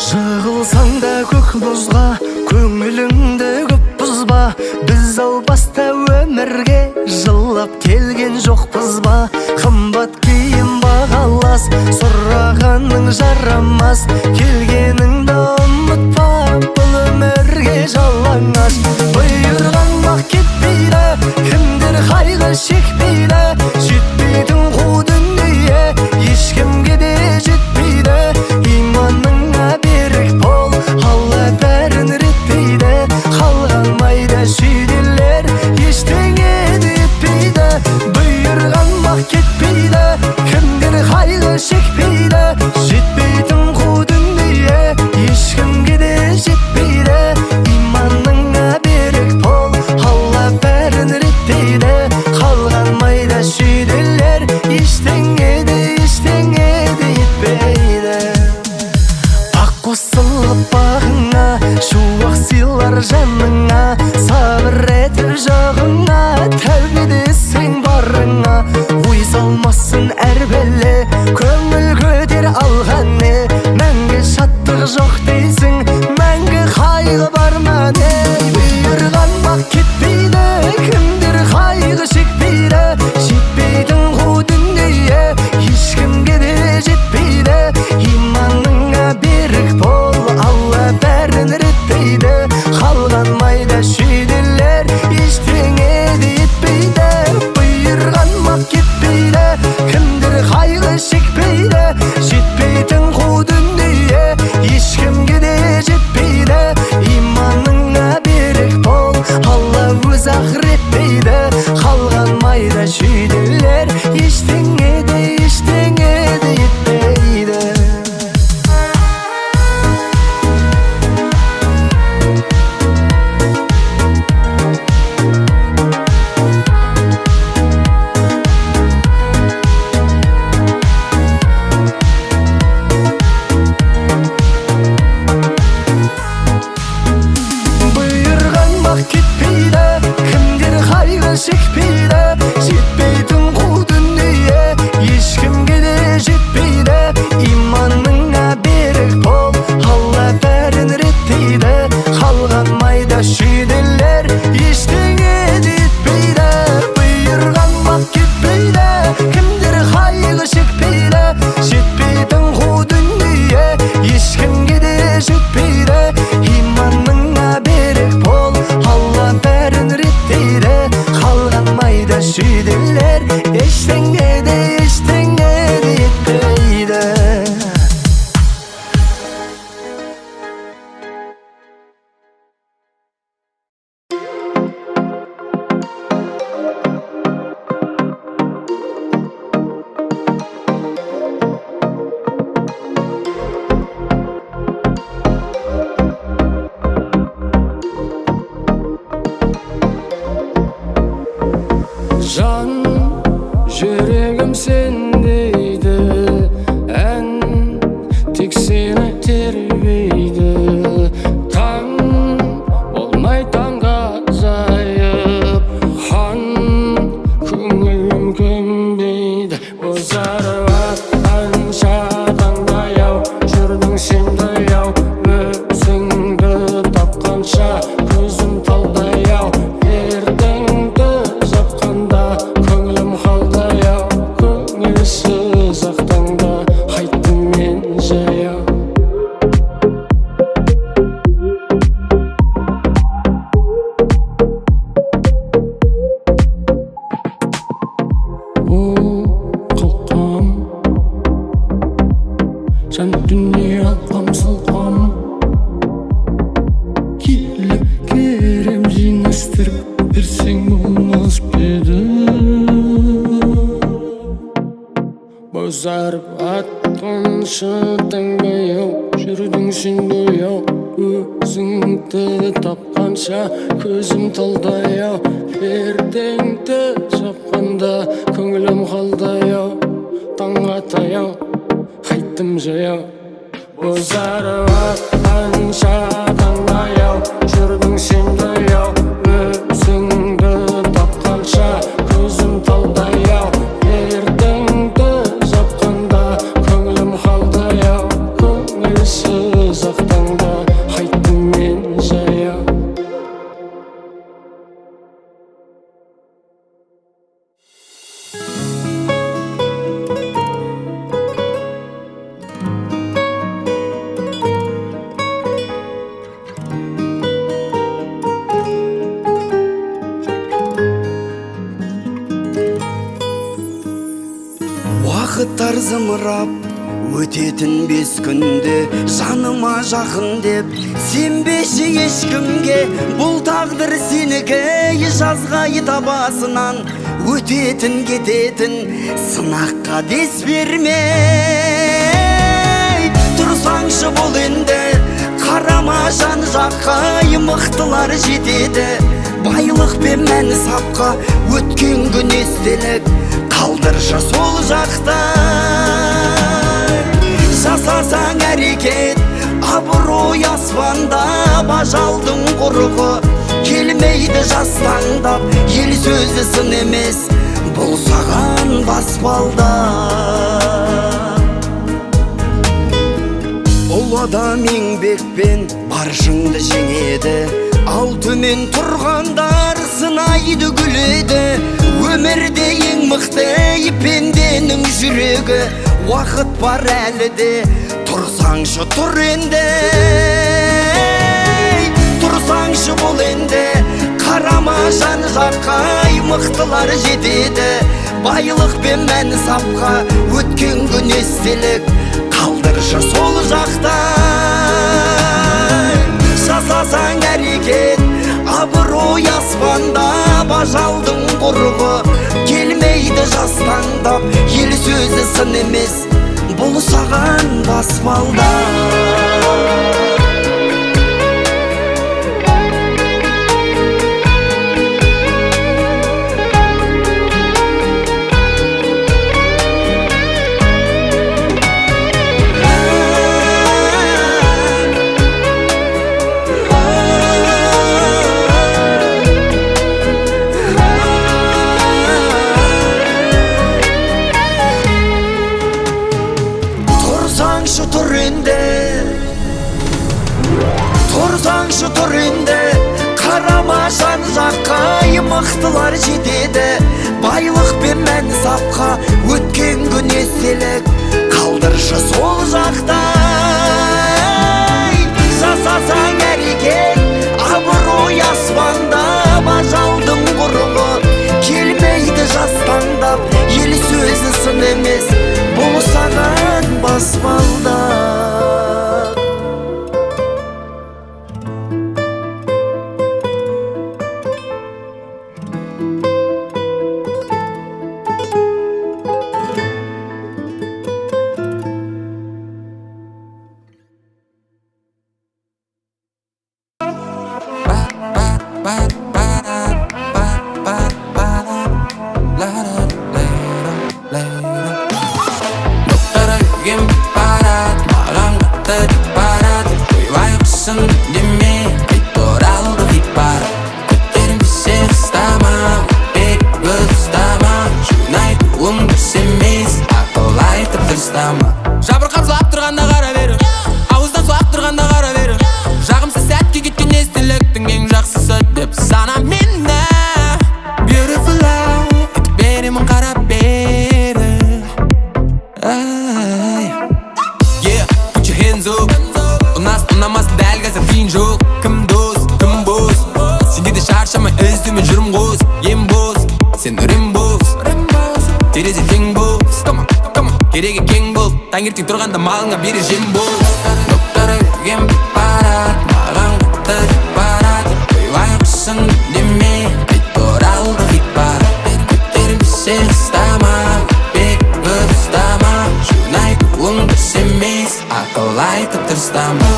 Жығылсаң да көк мұзға, көңіліңді көп бұзба. Біз албаста өмірге жылап келген жоқпыз ба? Қымбат киім бағалас, сұрағаның жарамас. Келгеніңді ұмытпа, бұл өмірге жалаңаш. Бұйырған бақ кетпейді, кімдер қайғы шекпейді. Жетпейтін қу дүние ешкімге де жетпейді. Иманыңа берік бол, Алла бәрін реттейді. Қалған майда шүйделер ештеңе де етпейді. Бұйырған бақ кетпейді, кімдер қайғы шекпейді. Жетпейтін қу дүние ешкімге де жетпейді. Иманыңа берік бол, Алла бәрін реттейді. Қалған майда шүйделер ештеңе де етпейді. Ақ қосылып бағыңа, шуақ сыйлар жаныңа. Сабыр етіп жағыңа, тәубе десең барыңа. Ой салмасын әр бәле, көңіл көтер алған не. Мәңгі шаттық жоқ дейсің, мәңгі қайғы бар ма не? Бұйырған бақ кетпейді, кімдер қайғы шекпейді. Жетпейтін қу дүние ешкімге де жетпейді. Иманыңа берік бол, Алла бәрін реттейді. Қалған майда шүйделер ештеңе де етпейді. Бұйырған бақ кетпейді, кімдер қайғы шекпейді. Жетпейтін қу дүние ешкімге де жетпейді. Иманыңа берік бол, Алла өз ақыреттейді. Қалған майда шүйделер ештеңе де етпейді. Бұйырған бақ кетпейді, кімдер қайғы шекпейді. Жетпейтін қу дүние ешкімге де жетпейді. Иманыңа берік бол, Алла бәрін реттейді. Қалған майда шүйделер ештеңе де етпейді. Бұйырған бақ кетпейді, кімдер қайғы шекпейді. Жетпейтін қу дүние ешкімге де жетпейді. Иманыңа берік бол, Алла бәрін реттейді. Қалған майда шүйделер ештеңе де етпейді. Жан, жүрегім сен дейді, ән тек сені тербейді. Таң болмай таңға зайып, хан көңілім көнбейді. Бозарып атқан шатаңдай-ау, жүрдің сен даяу. Өзіңді тапқанша көзім талдай-ау. Ертеңді жапқанда көңілім қалдай-ау. Көңілсіз ақ таңда қайттым мен жаяу. Қалқам жан дүние алқам салқам, келіп керем жинастырып берсең болмас па еді? Бозарып атқан шатаңдай-ау, жүрдің сен даяу. Өзіңді тапқанша көзім талдай-ау. Ертеңді жапқанда көңілім қалдай-ау. Таң атай-ау, қайттым жаяу. Бозарып атқан шатаңдай-ау, жүрдің сен даяу. Өзіңді тапқанша көзім талдай-ау. Ертеңді жапқанда көңілім қалдай-ау. Көңілсіз ақ зымырап өтетін 5 күнде жаныма жақын деп сенбеші ешкімге, бұл тағдыр сенікі жазғай табасынан өтетін кететін сынаққа дес бермей тұрсаңшы бұл енді қарама жан жаққа мықтылар жетеді байлық пен мән сапқа өткен күн естелік қалдыршы сол жақта жасасаң әрекет абырой аспанда бажалдың құрығы келмейді жастаңдап ел сөзі сын емес бұл саған баспалда ұл адам еңбекпен баршыңды жеңеді ал төмен тұрғандар сынайды күледі өмірде ең мықты пенденің жүрегі уақыт бар әлі де тұрсаңшы тұр енді тұрсаңшы бұл енді қарама жан жаққа мықтылар жетеді байлық пен мән сапқа өткен күн естелік қалдыршы сол жақта жасасаң әрекет абырой аспанда бажалдың құрығы келмейді жастаңдап ел сөзі сын емес бұл саған баспалда тұрсаңшы тұр енді қарама жан жаққа мықтылар жетеді байлық пен мән сапқа өткен күн естелік қалдыршы сол жақта жасасаң әрекет абырой аспанда бажалдың құрығы келмейді жастаңдап ел сөзі сын емес бұл саған баспалда жабырқап жылап тұрғанда қара бері ауыздан суақ тұрғанда қара бері жағымсыз сәтке кеткен естіліктің ең жақсысы деп сана мені beautiful life етіп беремін қарап бері yeah put your hands up ұнасын ұнамасын дәл қазір қиын жоқ кім дос кім бос сенде де шаршамай іздеумен жүрім қос ем бос сен үрем бос терезе тең бос керегі кең бол таңертең тұрғанда малыңа бері жем бол доктары берген барат маған қатты барат ойбайғысың деме айт оралды хит бар көтермесе ұстама бек ұстама журнай көңіл дұрыс емес ақыл айтып тырыстама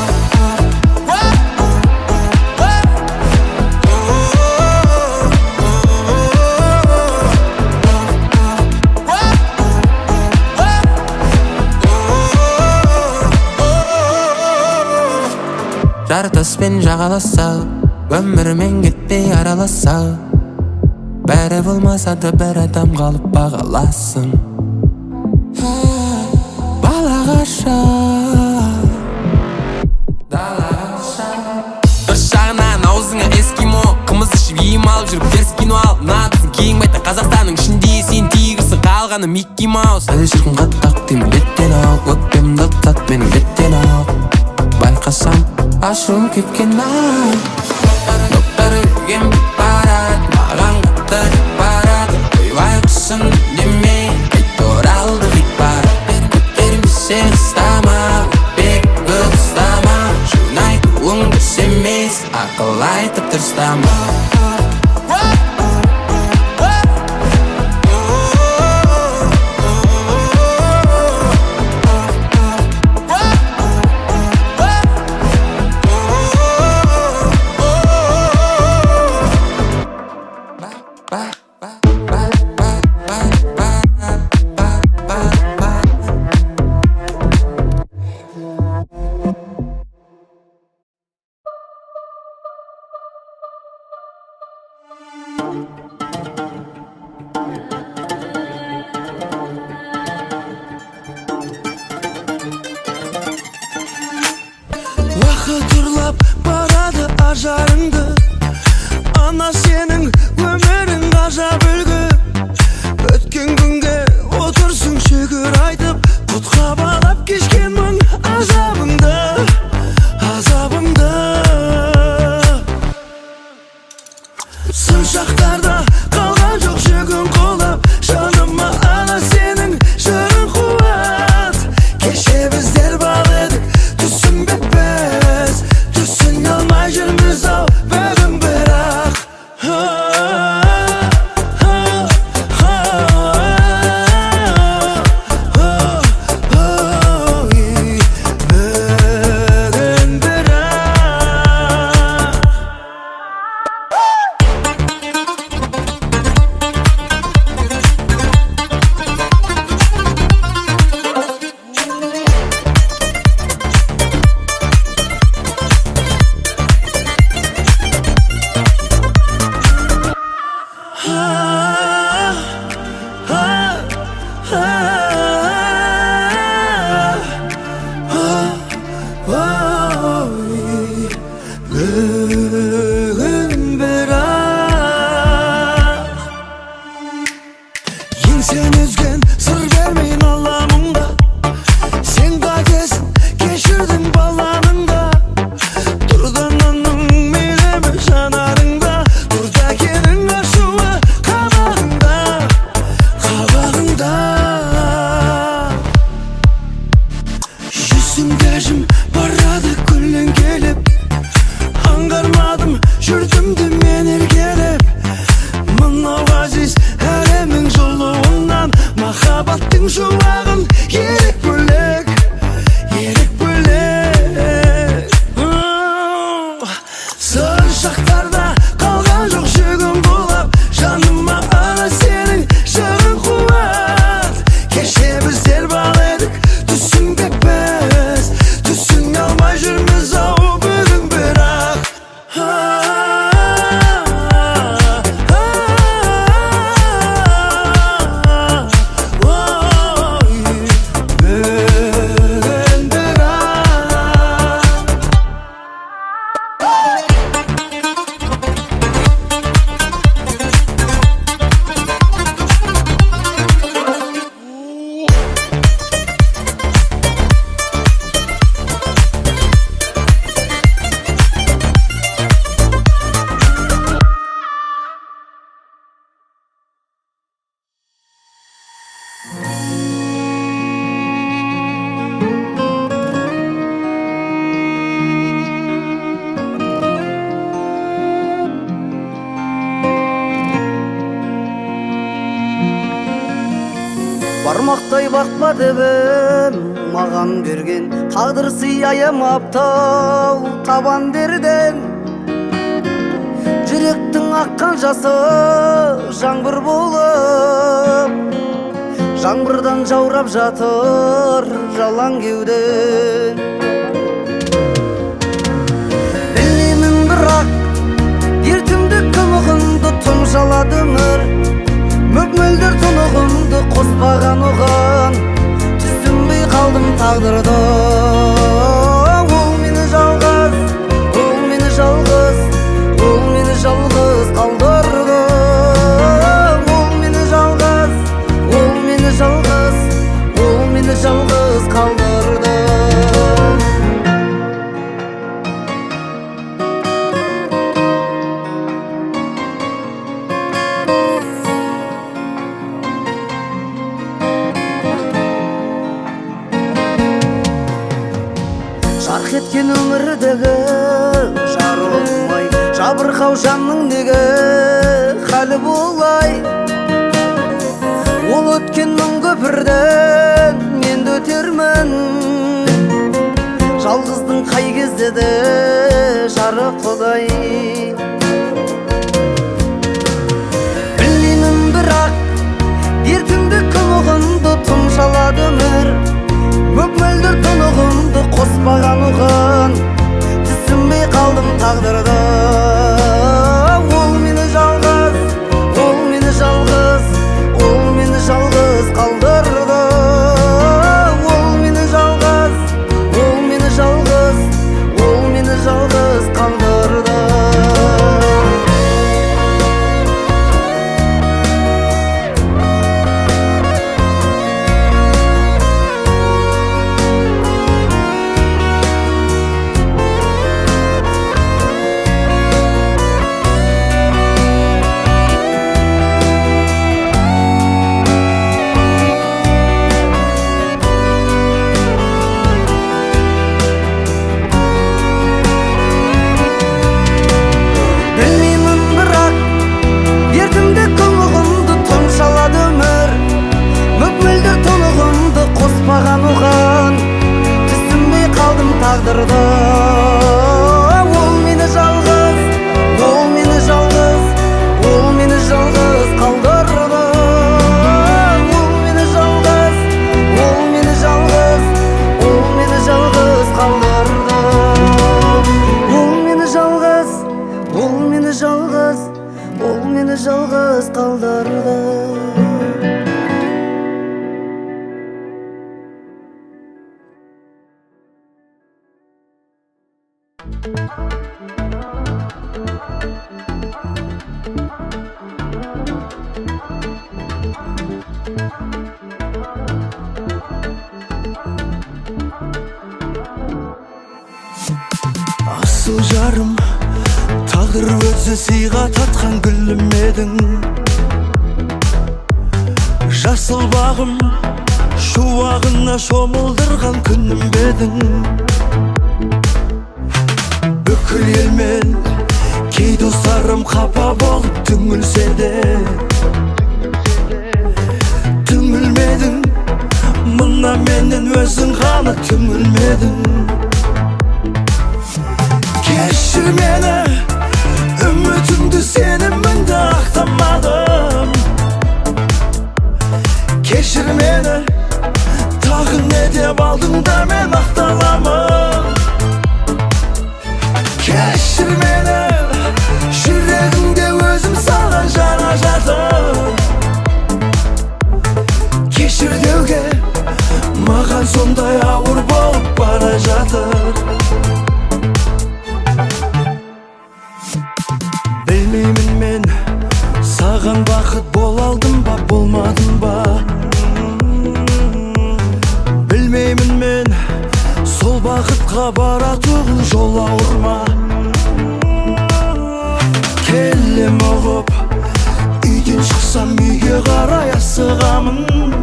жартаспен жағаласа өмірмен кетпей араласа бәрі болмаса да бір адам қалып бағаласын балағаша бір жағынан аузыңа эскимо қымыз ішіп ем алып жүріп теріс кино алып надысын кейін байта қазақстанның ішінде сен тигрсің қалғаны Микки Маус әлі шіркін қаттақ деймін беттен ал өкпемді тат менің беттен ал байқасам ашуым кеткен-ай доктары берген барат маған қатты барат ойбайғысың деме айт оралды хит бар ыстама, бек ыстама. Жунай туың дұрыс емес, ақыл айтып дұрыстама. Вақыт ұрлап барады ажарыңды, ана сенің өмірің ғажап үлгі. Өткен күнге отырсың шүкір айтып, құтқа балап кешкен мың азабыңды, азабыңды. Сын шақтарда қалған жоқ жүгін қолап, жаныма ана сенің жырың қуат. Кеше біздер бал едік, түсінбеп біз, түсіне алмай жүрміз ау бүгін бірақ. Бүгін бірақ. Бүгін бірақ. Еңсен үзген сыр бермейін алламынға, сен қайтесің кешірдің баланыңда. Тұрданының мейлемі жанарыңда, тұрдакенің ашуы қабағыңда, қабағыңда. Жүзіңдежім барады күлің келіп, аңғармадым жүрдімді мен еркелеп. Мынау ғазиз әлемнің жылуынан, махаббаттың шуағын ерек бөлек, ерек бөлек. Сын шақтарда қалған жоқ жүгін бұлап, жаныма ана сенің жырың қуат. Кеше біздер бал едік, түсінбек біз, түсіне алмай жүрміз ау бүгін бірақ. Бүгін бармақтай бақпа дебім маған берген, тағдыр сый аямаптау табан берден. Жүректің аққан жасы жаңбыр болып, жаңбырдан жаурап жатыр жалаң кеуден. Білемін бірақ ертеңді күмығымды тұмшалады өмір, мөп-мөлдір тұнығымды қоспаған оған, түсінбей қалдым тағдырды. Ол мені жалғыз, ол мені жалғыз, ол мені жалғыз қалдырды. Ол мені жалғыз, ол мені жалғыз, ол мені жалғыз қалдырды. etken ömürdегі жарылмай жабырқау жанның неге халі болай. Ол өткен мың көпірден мен де өтермін, жалғыздың қай кезде де жарық құдай. Білмеймін бірақ ертеңді күн тұмшалады өмір, мөп-мөлдір тұнығымды қоспаған оған, түсінбей қалдым тағдырды. Ол мені жалғыз, ол мені жалғыз, ол мені жалғыз қалдырды. Ол мені жалғыз, ол мені жалғыз, ол мені жалғыз қалдырды. Қоспаған оған, түсінбей қалдым тағдырды. Ол мені жалғыз, ол мені жалғыз, ол мені жалғыз қалдырды. Ол мені жалғыз, ол мені жалғыз, ол мені жалғыз қалдырды. Ол мені жалғыз, ол мені жалғыз, ол мені жалғыз қалдырды. Асыл жарым, тағдыр өзі сыйға татқан гүлім едің. Жасыл бағым, шуағына шомылдырған күнім едің. Бүкіл елмен кей достарым қапа болып түңілсе де, түңілмедің, мына менен өзің ғана түңілмедің. Кешір мені, үмітімді сенімімді ақтамадым. Кешір мені, тағы не деп алдың да мен ақталамын. Кешір мені, жүрегімде өзім саған жара жатыр. Кешір деуге, маған сондай ауыр болып бара жатыр. Білмеймін мен, саған бақыт бол алдым ба, болмадым ба. Білмеймін мен, сол бақытқа баратұғын жол ауыр ма. Келем оғып, үйден шықсам үйге қарай асығамын.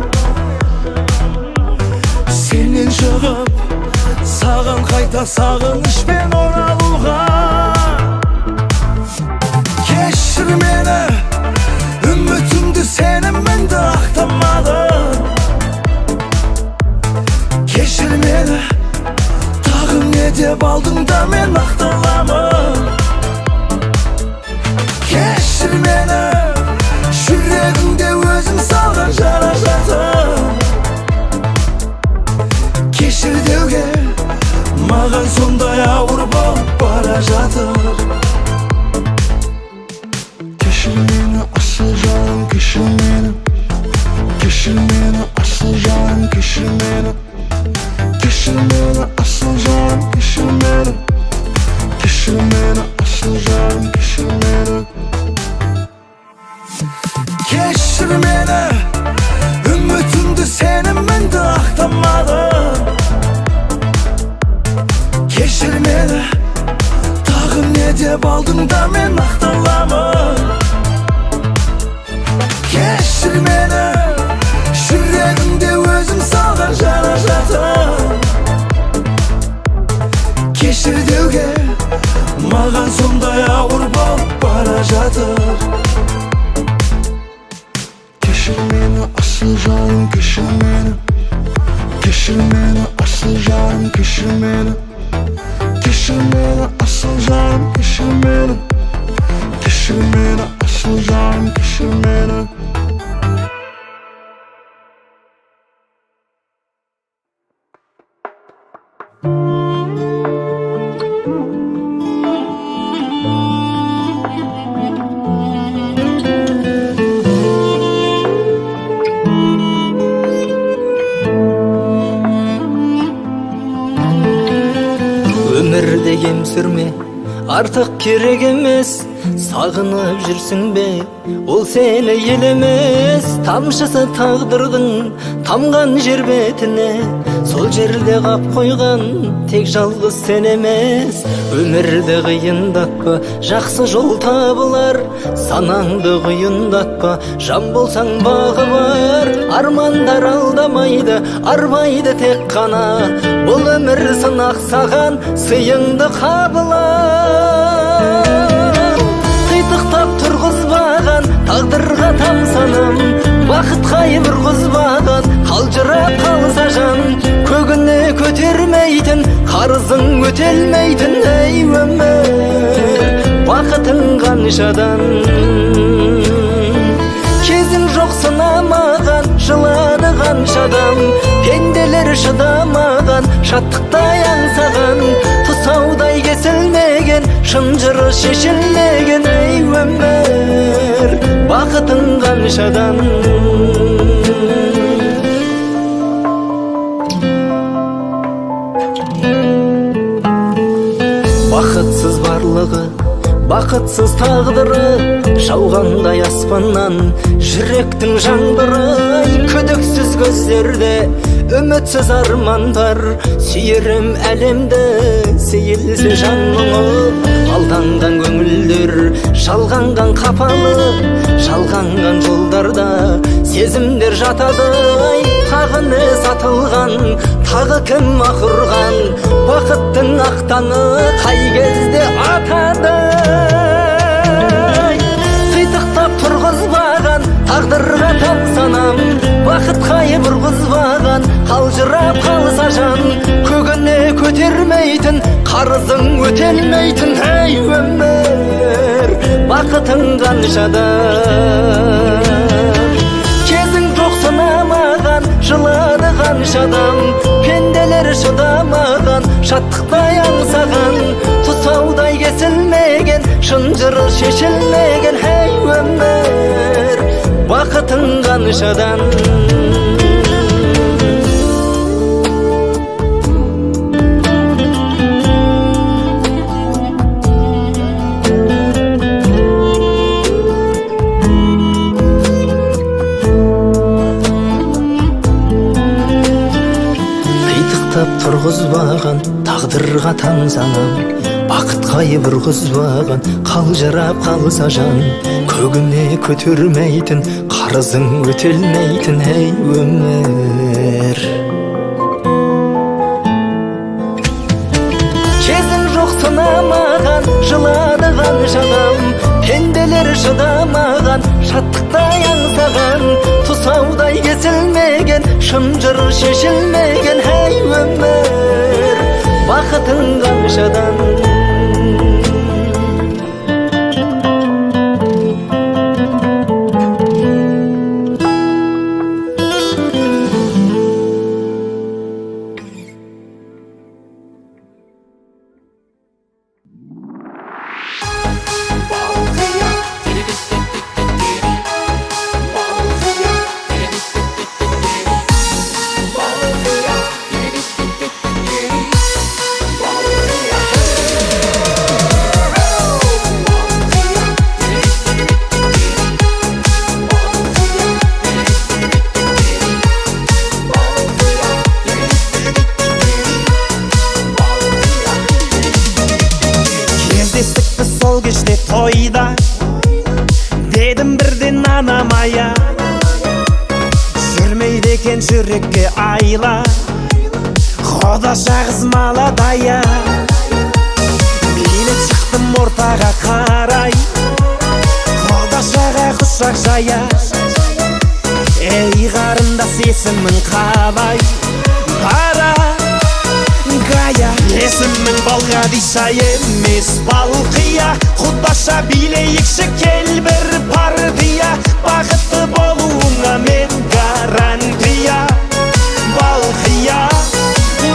Сенен шығып, саған қайта сағынышпен оралуға. Кешір мені, үмітімді сенімімді ақтамадым. Кешір мені, тағы не деп алдың да мен ақталамын. Кешір мені, жүрегімде өзім салған жара жатыр. Кешір деуге, маған сондай ауыр болып бара жатыр. Кешір мені, асыл жарым, кешір мені. Кешір мені, асыл жарым, кешір мені. Кешір мені, асыл жарым, кешір мені. Кешір мені, асыл жарым, кешір мені. Кешір мені, үмітімді сенімімді ақтамадым. Кешір мені, тағы не деп алдың да мен ақталамын. Кешір мені, жүрегімде өзім салған жара жатыр. süyüge Mаған сондай ауыр болып бара жатыр Кешір мені асыл жарым, кешір мені Кешір мені асыл жарым, кешір мені Кешір мені асыл жарым, кешір мені Кешір мені асыл жарым, кешір мені Өмірде ем сүрме, артық керек емес Сағынып жүрсің бе, ол сені елемес Тамшысы тағдырдың тамған жер бетіне Сол жерде қап қойған тек жалғыз сен емес Өмірді қиындатпа, жақсы жол табылар Санаңды құйындатпа, жан болсаң бағы бар Армандар алдамайды, арбайды тек қана Бұл өмір сынақ саған, сыйыңды қабылар Қитықтап тұрғызбаған, тағдырға тамсанам Бақыт қайып ұрғызбаған, қалжырап қалса жан Көгіне көтермейтін, қарызың өтелмейтін Ей өмір, бақытың қаншадан Кезің жоқ сынамаған, жылады қаншадан Пенделер шыдамаған, шаттықтай аңсаған Тұсаудай кесілмеген, шынжыры шешілмеген Ей өмір, бақытың қаншадан Бақытсыз барлығы, бақытсыз тағдыры Жауғандай аспаннан жүректің жаңбыры Күдіксіз көздерде үмітсіз армандар Сүйерім әлемді сейілсе жан мұңы Алданған көңілдер жалғанған қапалы Жалғанған жолдарда сезімдер жатады Тағы не сатылған, тағы кім ақырған Бақыттың ақтаңы қай кезде атады Қитықтап тұрғызбаған, тағдырға тамсанам Бақыт қайып ұрғызбаған, қалжырап қалса жан Көгіне көтермейтін, қарызың өтелмейтін Ей өмір, бақытың қаншадан Кезің жоқ сынамаған, жылады қаншадан Пенделер шыдамаған, шаттықтай аңсаған Тұсаудай кесілмеген, шынжыры шешілмеген Ей өмір, бақытың қаншадан тұрғызбаған, тағдырға тамсанам Бақыт қайып ұрғызбаған, қалжырап қалса жан Көгіне көтермейтін, қарызың өтелмейтін Ей өмір Кезің жоқ сынамаған, жылады қаншадан Пенделер шыдамаған, шаттықтай аңсаған Тұсаудай кесілмеген, шынжыры шешілмеген Ей өмір, бақытың қаншадан тойда дедім бірден анамая жүрмейді екен жүрекке айла Құда жағыз маладая ортаға қарай Қолдашаға құшақ жая Ей қарындас есімің қалай Бара Гая Есімің Балғадиша емес Балқия Құдаша билейікші кел бір партия Бақытты болуыңа мен гарантия Балқия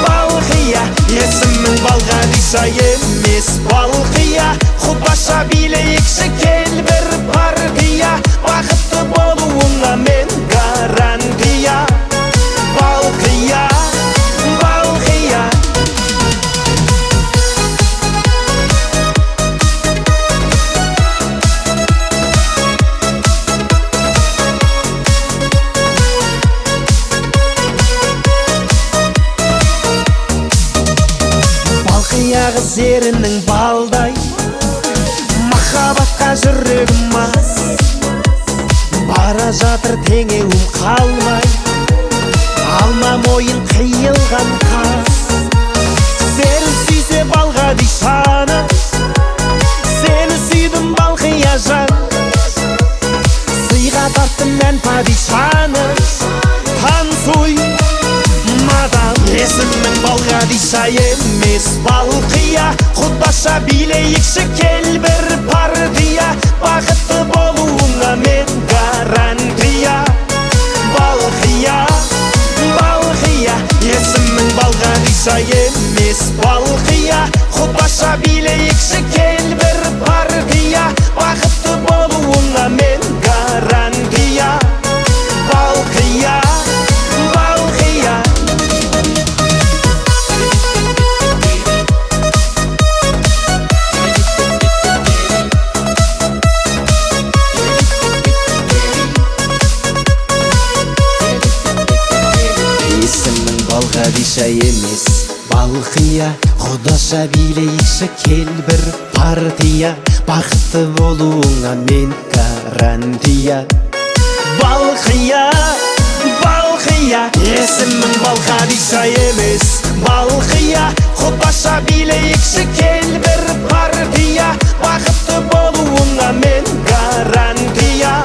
Балқия Есімің Балғадиша емес Балқия Құдаша билейікші кел бір партия Бақытты болуыңа мен гарантия Балқия Балқия Балқияғы серінің балдай Махаббатқа жүрегім мас Бара жатыр теңеуім қалмай Алма мойын қиылған қас Сені сүйсе Балғадишаны Сені сүйдім Балқия жан Сыйға тарттым мен падишаны Танцуй мадам Есімің Балғадиша емес Балқия Құдаша билейікші кел бір партия Бақытты болуыңа мен гарантия Балқия Балқия Есімің Балғадиша емес Балқия Құдаша билейікші кел бір партия Бақытты болуыңа мен гарантия Балқия Балқия Есімің Балғадиша емес Балқия Құдаша билейікші кел бір партия Бақытты болуыңа мен гарантия Балқия Балқия Есімің Балғадиша емес Балқия Құдаша билейікші кел бір партия Бақытты болуыңа мен гарантия